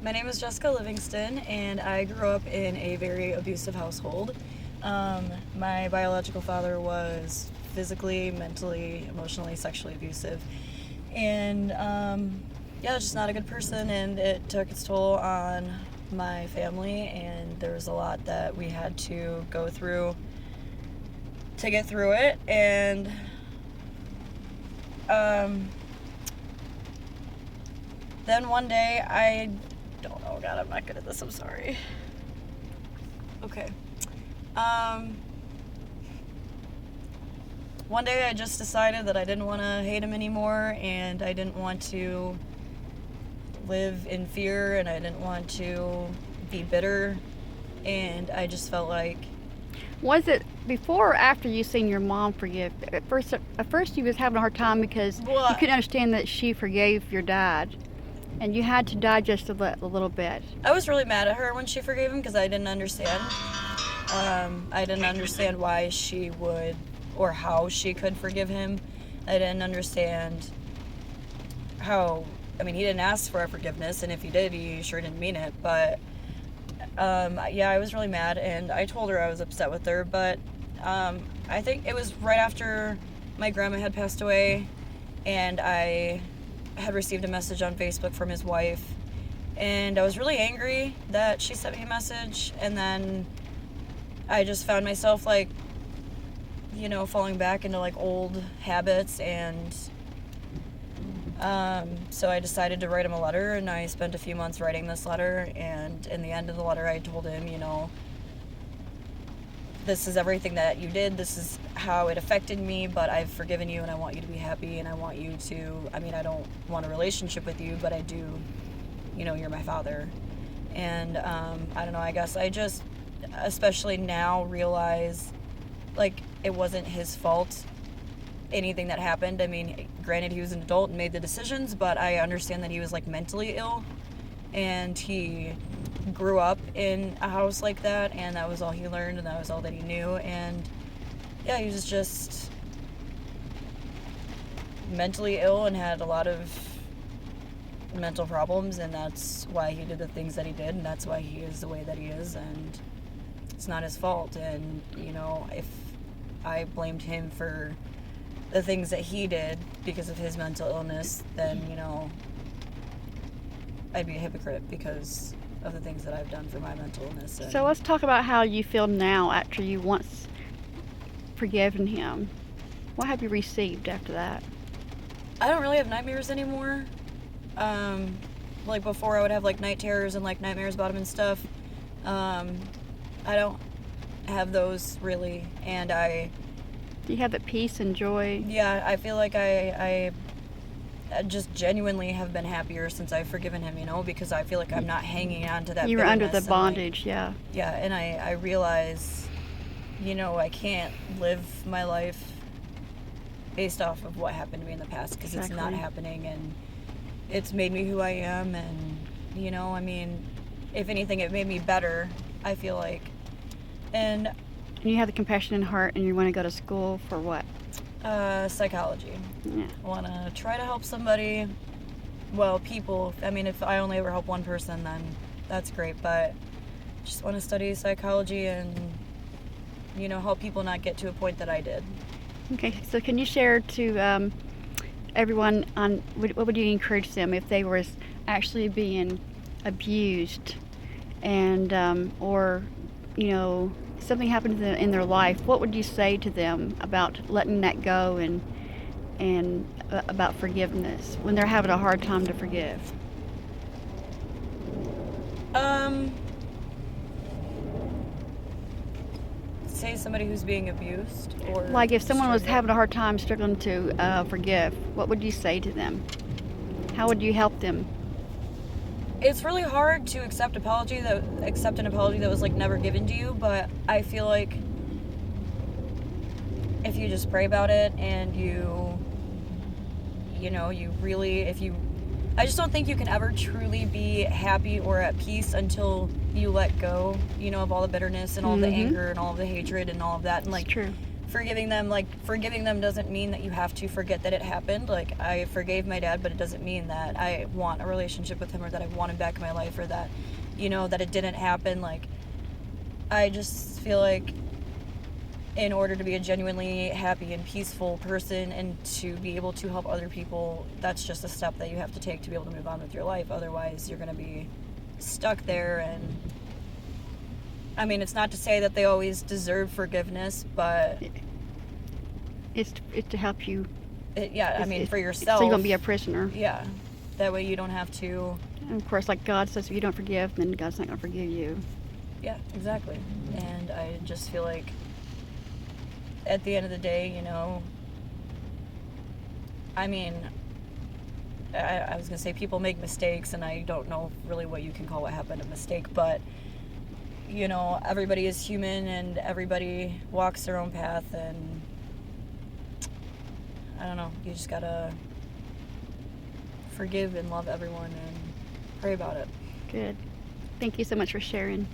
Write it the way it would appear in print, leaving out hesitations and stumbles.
My name is Jessica Livingston, and I grew up in a very abusive household. My biological father was physically, mentally, emotionally, sexually abusive. And just not a good person, and it took its toll on my family, and there was a lot that we had to go through to get through it. And then one day, I don't know, God, I'm not good at this, I'm sorry. Okay. One day I just decided that I didn't want to hate him anymore, and I didn't want to live in fear, and I didn't want to be bitter, and I just felt like... Was it before or after you seen your mom forgive? At first you was having a hard time because you couldn't understand that she forgave your dad, and you had to digest a little bit. I was really mad at her when she forgave him because I didn't understand. I didn't understand why she would, or how she could forgive him. I didn't understand how... I mean, he didn't ask for our forgiveness, and if he did, he sure didn't mean it. But, I was really mad, and I told her I was upset with her. But I think it was right after my grandma had passed away, and I had received a message on Facebook from his wife, and I was really angry that she sent me a message, and then I just found myself, like, falling back into, like, old habits, and so I decided to write him a letter, and I spent a few months writing this letter, and in the end of the letter I told him, this is everything that you did, this is how it affected me, but I've forgiven you, and I want you to be happy, and I want you to, I don't want a relationship with you, but I do, you're my father. And I don't know, I guess I just, especially now, realize, like, it wasn't his fault, anything that happened. I mean, granted, he was an adult and made the decisions, but I understand that he was, like, mentally ill, and he grew up in a house like that, and that was all he learned, and that was all that he knew. And yeah, he was just mentally ill and had a lot of mental problems, and that's why he did the things that he did, and that's why he is the way that he is, and it's not his fault. And if I blamed him for the things that he did because of his mental illness, then I'd be a hypocrite because of the things that I've done for my mental illness. So let's talk about how you feel now after you once forgiven him. What have you received after that? I don't really have nightmares anymore. Like before, I would have like night terrors and like nightmares about him and stuff. I don't have those really, and you have that peace and joy. Yeah, I feel like I just genuinely have been happier since I've forgiven him, because I feel like I'm not hanging on to that. You were under the like, bondage, yeah. Yeah, and I realize, I can't live my life based off of what happened to me in the past, because It's not happening, and it's made me who I am, and, if anything, it made me better, I feel like. And you have the compassion in heart, and you want to go to school for what? Psychology. Yeah. I want to try to help somebody, people. If I only ever help one person, then that's great, but just want to study psychology and, help people not get to a point that I did. Okay, so can you share to everyone on what would you encourage them if they were actually being abused and or something happened to them in their life? What would you say to them about letting that go and about forgiveness when they're having a hard time to forgive? Say somebody who's being abused, or like if someone was having a hard time struggling to forgive, what would you say to them? How would you help them? It's really hard to accept an apology that was like never given to you, but I feel like if you just pray about it and I just don't think you can ever truly be happy or at peace until you let go, of all the bitterness and all the anger and all of the hatred and all of that. And It's true. forgiving them doesn't mean that you have to forget that it happened. Like, I forgave my dad, but it doesn't mean that I want a relationship with him or that I want him back in my life or that, that it didn't happen. Like, I just feel like in order to be a genuinely happy and peaceful person and to be able to help other people, that's just a step that you have to take to be able to move on with your life. Otherwise, you're going to be stuck there. And I mean, it's not to say that they always deserve forgiveness, but It's to help you. for yourself. So you won't be a prisoner. Yeah. That way you don't have to. And of course, like God says, if you don't forgive, then God's not going to forgive you. Yeah, exactly. And I just feel like at the end of the day, I mean, I was going to say people make mistakes, and I don't know really what you can call what happened a mistake, but, everybody is human and everybody walks their own path, and I don't know, you just got to forgive and love everyone and pray about it. Good. Thank you so much for sharing.